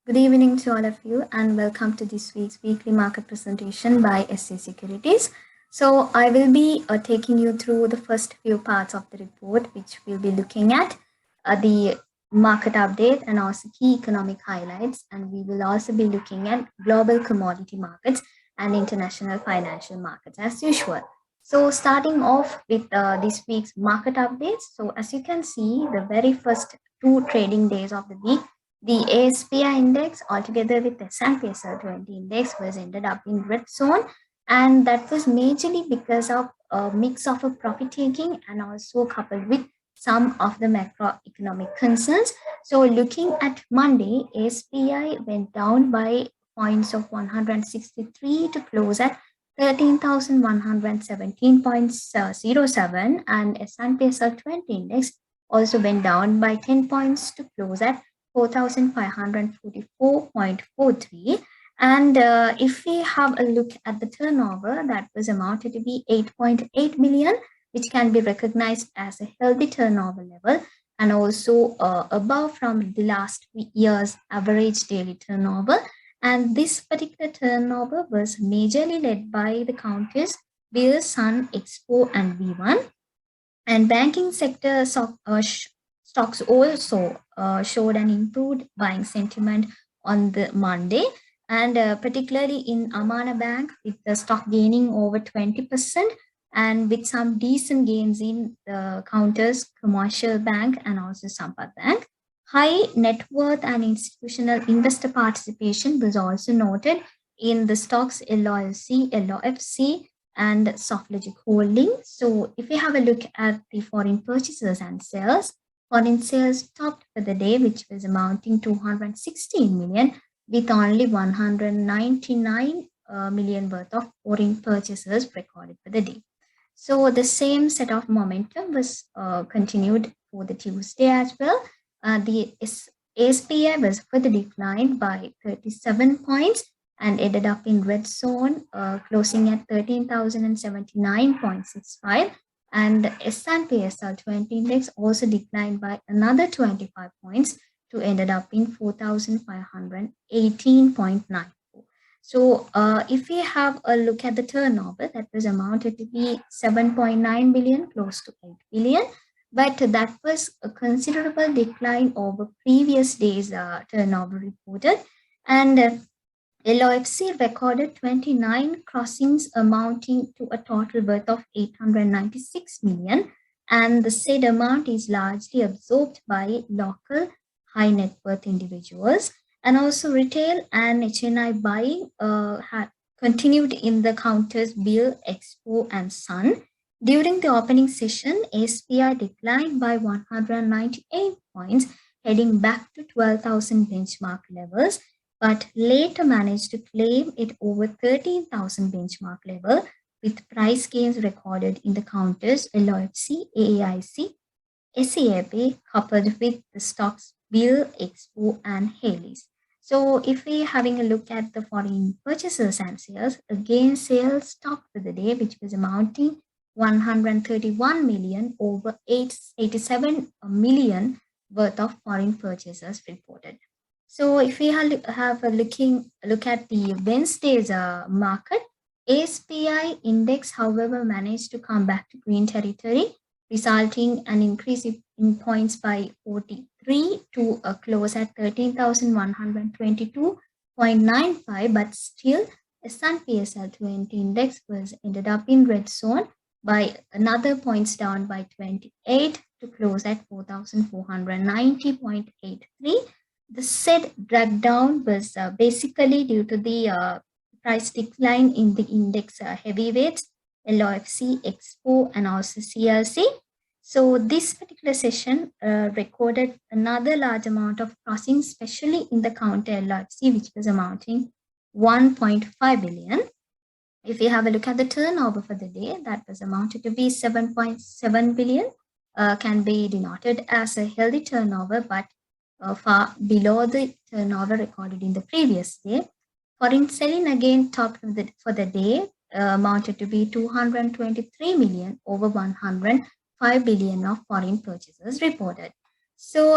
Good evening to all of you, and welcome to this week's weekly market presentation by SC Securities. So, I will be taking you through the first few parts of the report, which we'll be looking at the market update and also key economic highlights. And we will also be looking at global commodity markets and international financial markets as usual. So, starting off with this week's market updates. So, as you can see, the very first two trading days of the week, the ASPI index altogether with S&P SL20 index was ended up in red zone, and that was majorly because of a mix of a profit taking and also coupled with some of the macroeconomic concerns. So looking at Monday, ASPI went down by points of 163 to close at 13,117.07, and S&P SL20 index also went down by 10 points to close at 4,544.43. And if we have a look at the turnover, that was amounted to be 8.8 million, which can be recognized as a healthy turnover level and also above from the last year's average daily turnover. And this particular turnover was majorly led by the counters Beer, Sun, Expo, and V1. And banking sector stocks also showed an improved buying sentiment on the Monday, and particularly in Amana Bank, with the stock gaining over 20%, and with some decent gains in the counters, Commercial Bank, and also Sampath Bank. High net worth and institutional investor participation was also noted in the stocks LOFC, and Softlogic Holding. So if we have a look at the foreign purchases and sales, foreign sales topped for the day, which was amounting to 216 million, with only 199 million worth of foreign purchases recorded for the day. So the same set of momentum was continued for the Tuesday as well. The ASPI was further declined by 37 points and ended up in red zone, closing at 13,079.65. And the S&P SL20 index also declined by another 25 points to ended up in 4,518.94. So if we have a look at the turnover, that was amounted to be 7.9 billion, close to 8 billion. But that was a considerable decline over previous days' turnover reported. And LOFC recorded 29 crossings amounting to a total worth of 896 million, and the said amount is largely absorbed by local high net worth individuals, and also retail and HNI buying had continued in the counters Bill, Expo, and Sun. During the opening session, ASPI declined by 198 points, heading back to 12,000 benchmark levels, but later managed to claim it over 13,000 benchmark level, with price gains recorded in the counters LOFC, AAIC, SEAP, coupled with the stocks Bill, Expo, and Haley's. So if we're having a look at the foreign purchases and sales, again sales topped for the day, which was amounting 131 million over 87 million worth of foreign purchases reported. So if we have a look at the Wednesday's market, ASPI index, however, managed to come back to green territory, resulting an increase in points by 43 to a close at 13,122.95, but still S&P SL20 index was ended up in red zone by another points, down by 28 to close at 4,490.83. The said drag down was basically due to the price decline in the index heavyweights, LOFC, Expo, and also CLC. So this particular session recorded another large amount of crossings, especially in the counter LOFC, which was amounting 1.5 billion. If you have a look at the turnover for the day, that was amounted to be 7.7 billion, can be denoted as a healthy turnover, but far below the turnover recorded in the previous day. Foreign selling again topped for the day, amounted to be 223 million over 105 billion of foreign purchases reported. So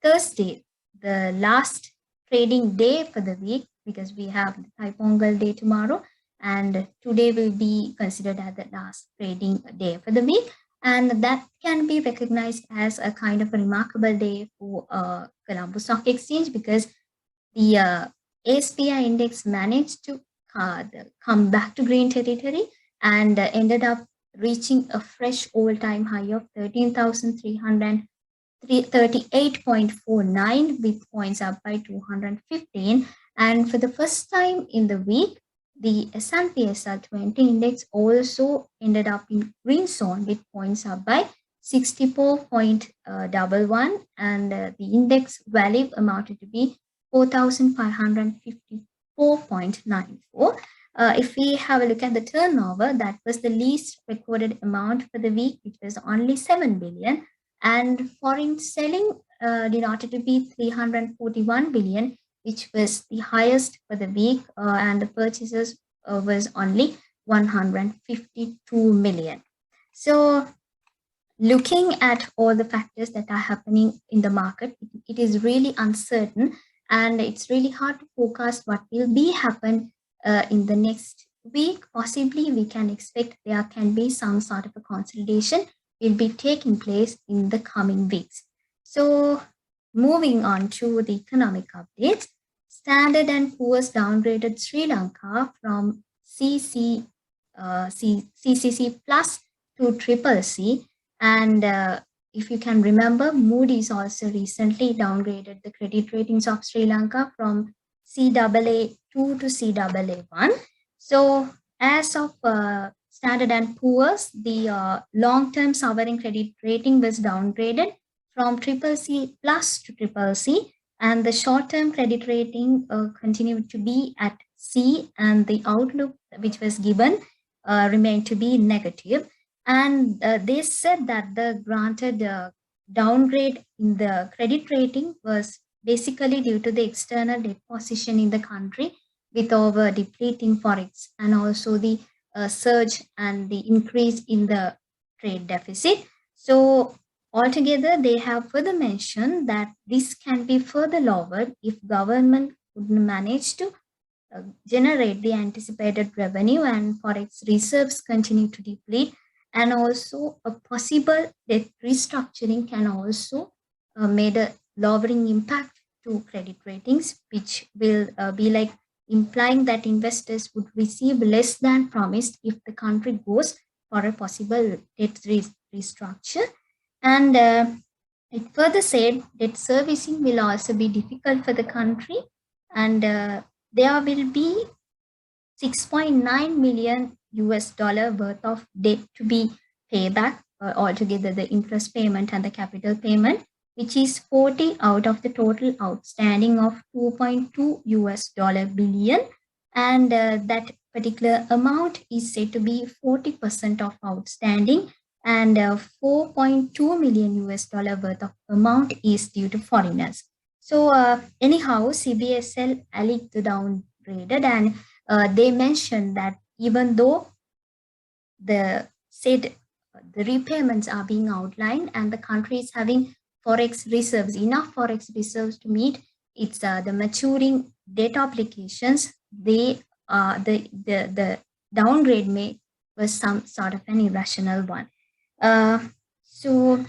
Thursday, the last trading day for the week, because we have the Thai Pongal day tomorrow, and today will be considered as the last trading day for the week. And that can be recognized as a kind of a remarkable day for Colombo Stock Exchange, because the ASPI index managed to come back to green territory and ended up reaching a fresh all-time high of 13,338.49, with points up by 215. And for the first time in the week, the S&P SR 20 index also ended up in green zone with points up by 64.11, and the index value amounted to be 4,554.94. If we have a look at the turnover, that was the least recorded amount for the week, which was only 7 billion. And foreign selling denoted to be 341 billion, which was the highest for the week, and the purchases was only 152 million. So, looking at all the factors that are happening in the market, it is really uncertain, and it's really hard to forecast what will be happen in the next week. Possibly we can expect there can be some sort of a consolidation will be taking place in the coming weeks. So moving on to the economic updates, Standard and Poor's downgraded Sri Lanka from CCC plus to triple C. And if you can remember, Moody's also recently downgraded the credit ratings of Sri Lanka from CAA2 to CAA1. So as of Standard and Poor's, the long-term sovereign credit rating was downgraded from triple C plus to triple C, and the short-term credit rating continued to be at C, and the outlook which was given remained to be negative. And they said that the granted downgrade in the credit rating was basically due to the external debt position in the country, with over depleting forex, and also the surge and the increase in the trade deficit. So altogether, they have further mentioned that this can be further lowered if government would manage to generate the anticipated revenue and forex reserves continue to deplete, and also a possible debt restructuring can also made a lowering impact to credit ratings, which will be like implying that investors would receive less than promised if the country goes for a possible debt restructure. And it further said debt servicing will also be difficult for the country, and there will be 6.9 million US dollar worth of debt to be paid back, altogether the interest payment and the capital payment, which is 40 out of the total outstanding of 2.2 US dollar billion. And that particular amount is said to be 40% of outstanding, and 4.2 million US dollar worth of amount is due to foreigners. So anyhow, CBSL alleged the downgraded, and they mentioned that even though the said the repayments are being outlined and the country is having forex reserves, enough forex reserves to meet its the maturing debt obligations, they the downgrade may was some sort of an irrational one. So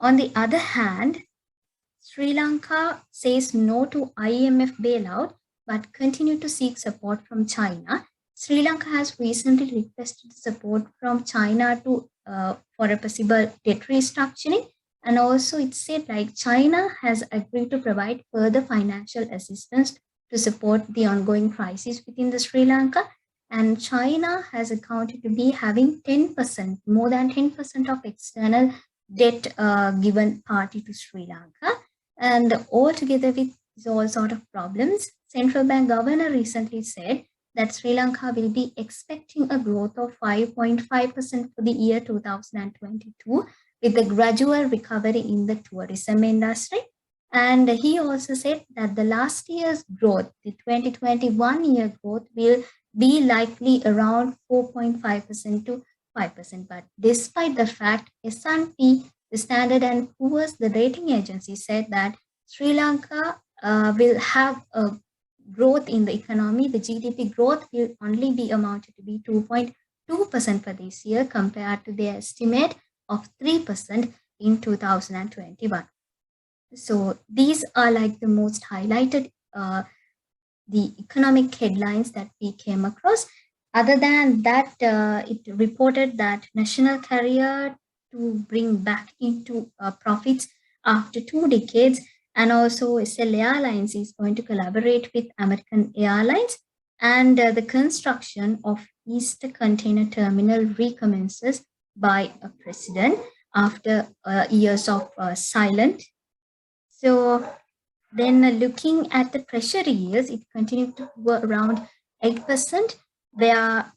on the other hand, Sri Lanka says no to IMF bailout but continue to seek support from China. Sri Lanka has recently requested support from China to for a possible debt restructuring, and also it said like China has agreed to provide further financial assistance to support the ongoing crisis within the Sri Lanka. And China has accounted to be having 10%, more than 10% of external debt given party to Sri Lanka. And altogether with all sort of problems, central bank governor recently said that Sri Lanka will be expecting a growth of 5.5% for the year 2022, with a gradual recovery in the tourism industry. And he also said that the last year's growth, the 2021 year growth, will be likely around 4.5% to 5%. But despite the fact, S&P, the Standard and Poor's, the rating agency, said that Sri Lanka will have a growth in the economy. The GDP growth will only be amounted to be 2.2% for this year compared to the estimate of 3% in 2021. So these are like the most highlighted the economic headlines that we came across. Other than that, it reported that national carrier to bring back into profits after 2 decades, and also SL Airlines is going to collaborate with American Airlines, and the construction of East Container Terminal recommences by a president after years of silence. So then looking at the treasury yields, it continued to go around 8%, where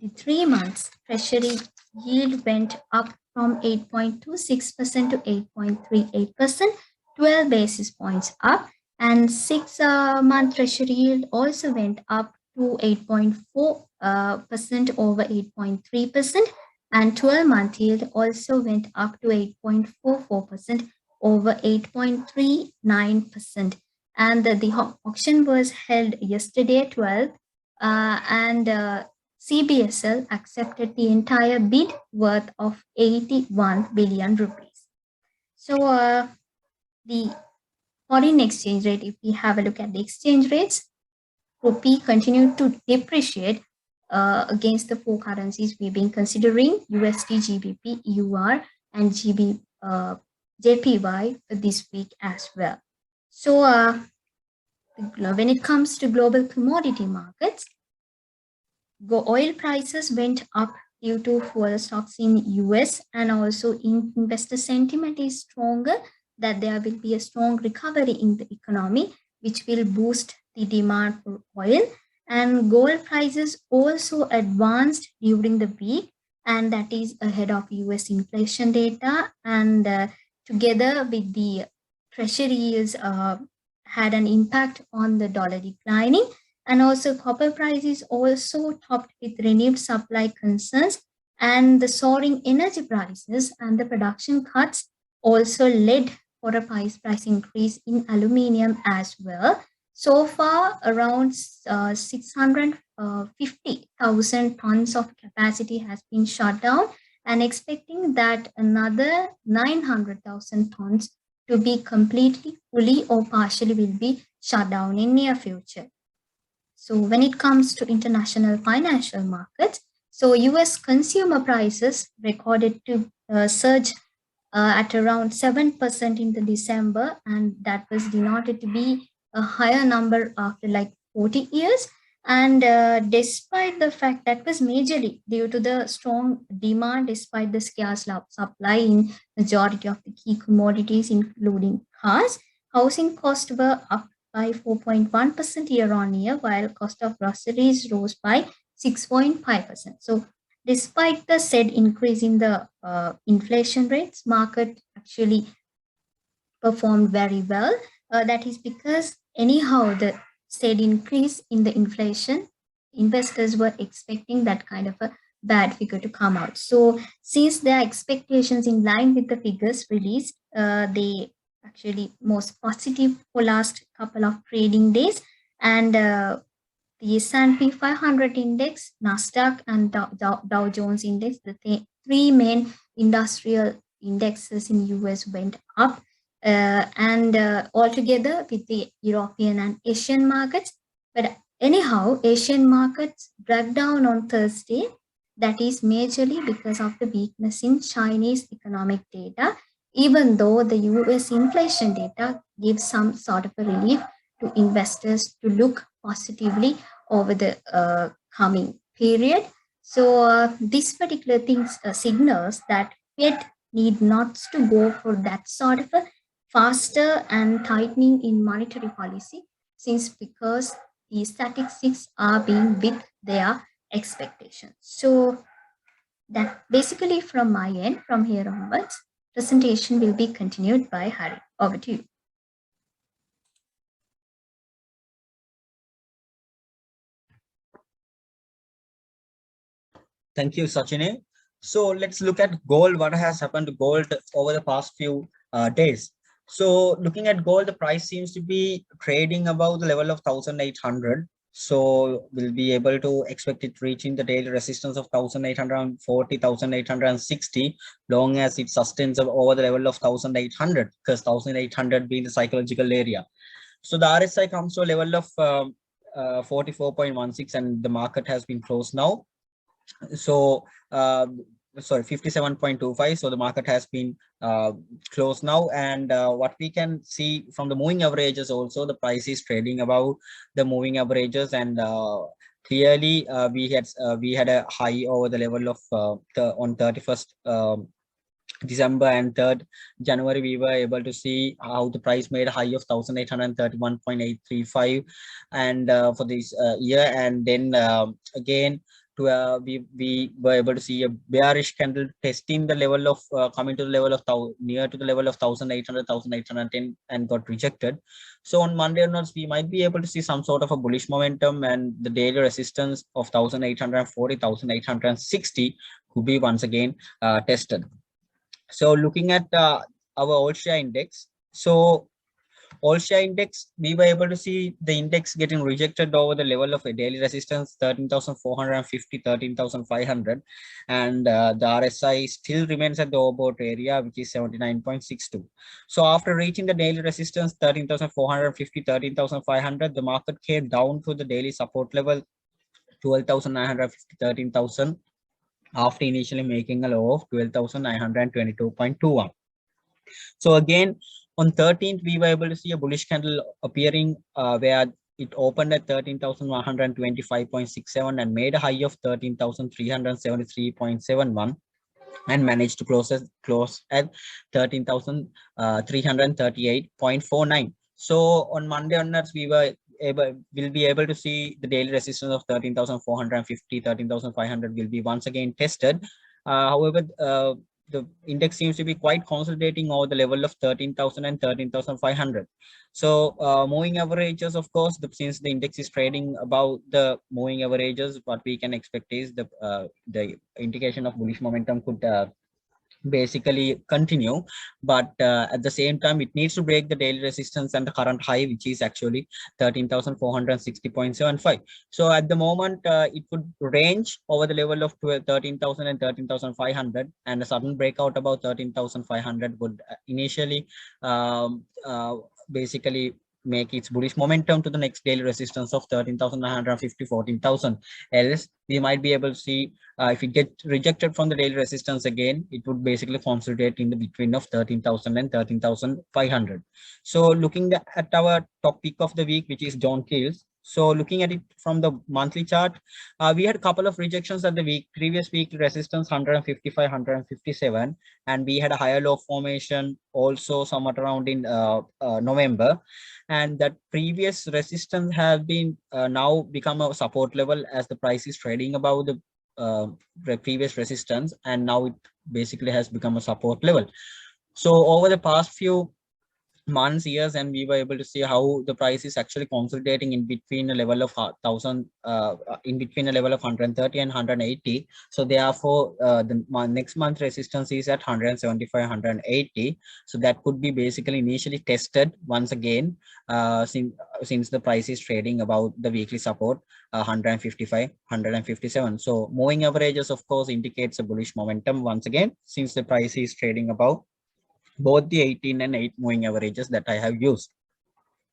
the 3 months treasury yield went up from 8.26% to 8.38%, 12 basis points up, and 6 month treasury yield also went up to 8.4% over 8.3%, and 12-month yield also went up to 8.44% over 8.39%. And the auction was held yesterday, 12, and CBSL accepted the entire bid worth of 81 billion rupees. So the foreign exchange rate, if we have a look at the exchange rates, rupee continued to depreciate against the four currencies we've been considering: USD, GBP, EUR, and JPY this week as well. So when it comes to global commodity markets, oil prices went up due to fuel stocks in US, and also investor sentiment is stronger that there will be a strong recovery in the economy, which will boost the demand for oil. And gold prices also advanced during the week, and that is ahead of US inflation data, and together with the treasury yields had an impact on the dollar declining. And also copper prices also topped with renewed supply concerns, and the soaring energy prices and the production cuts also led for a price increase in aluminium as well. So far, around 650,000 tons of capacity has been shut down, and expecting that another 900,000 tons to be completely, fully, or partially will be shut down in near future. So when it comes to international financial markets, so US consumer prices recorded to surge at around 7% in the December, and that was denoted to be a higher number after like 40 years. And despite the fact that was majorly due to the strong demand, despite the scarce supply in majority of the key commodities, including cars, housing costs were up by 4.1% year on year, while cost of groceries rose by 6.5%. So despite the said increase in the inflation rates, market actually performed very well. That is because anyhow the said increase in the inflation, investors were expecting that kind of a bad figure to come out. So since their expectations in line with the figures released, they actually most positive for last couple of trading days, and the S&P 500 index, Nasdaq, and Dow Jones index, the three main industrial indexes in US went up, and altogether with the European and Asian markets. But anyhow, Asian markets dragged down on Thursday. That is majorly because of the weakness in Chinese economic data, even though the US inflation data gives some sort of a relief to investors to look positively over the coming period. So this particular thing signals that Fed need not to go for that sort of a faster and tightening in monetary policy, since because the statistics are being with their expectations. So that basically from my end, from here onwards, presentation will be continued by Harin. Over to you. Thank you, Sachini. So let's look at gold. What has happened to gold over the past few days? So looking at gold, the price seems to be trading above the level of 1,800. So we'll be able to expect it reaching the daily resistance of 1,840, 1,860, long as it sustains over the level of 1,800, because 1,800 being the psychological area. So the RSI comes to a level of 44.16, and the market has been closed now. So sorry, 57.25. So the market has been closed now, and what we can see from the moving averages also, the price is trading above the moving averages, and clearly we had a high over the level of on 31st December and 3rd January. We were able to see how the price made a high of 1,831.835, and for this year, and then again to we were able to see a bearish candle testing the level of coming to the level of near to the level of 1,800, 1,810, and got rejected. So on Monday onwards, we might be able to see some sort of a bullish momentum, and the daily resistance of 1,840, 1,860 could be once again tested. So looking at our all share index, so all share index, we were able to see the index getting rejected over the level of a daily resistance 13,450, 13,500, and the RSI still remains at the overbought area, which is 79.62. So after reaching the daily resistance 13,450, 13,500, the market came down to the daily support level 12,950, 13,000, after initially making a low of 12,922.21. So again, on 13th, we were able to see a bullish candle appearing where it opened at 13,125.67 and made a high of 13,373.71 and managed to close at 13,338.49. So on Monday onwards, will be able to see the daily resistance of 13,450, 13,500 will be once again tested. However, the index seems to be quite consolidating over the level of 13,000 and 13,500. So moving averages, of course, since the index is trading above the moving averages, what we can expect is the indication of bullish momentum could basically continue, but at the same time it needs to break the daily resistance and the current high, which is actually 13,460.75. so at the moment it could range over the level of 13,000 and 13,500, and a sudden breakout about 13,500 would initially basically make its bullish momentum to the next daily resistance of 13,950, 14,000. Else we might be able to see if it gets rejected from the daily resistance again, it would basically consolidate in the between of 13,000 and 13,500. So looking at our top pick of the week, which is John Keels. So looking at it from the monthly chart, we had a couple of rejections at the previous week resistance 155, 157, and we had a higher low formation also somewhat around in November, and that previous resistance have been now become a support level as the price is trading above the previous resistance, and now it basically has become a support level. So over the past few months, years, and we were able to see how the price is actually consolidating in between a level of 1,000, in between a level of 130 and 180. So therefore, the next month resistance is at 175, 180. So that could be basically initially tested once again, since the price is trading about the weekly support 155, 157. So moving averages, of course, indicates a bullish momentum once again, since the price is trading above both the 18 and 8 moving averages that I have used.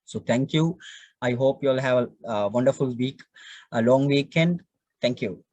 So thank you. I hope you all have a wonderful week, a long weekend. Thank you.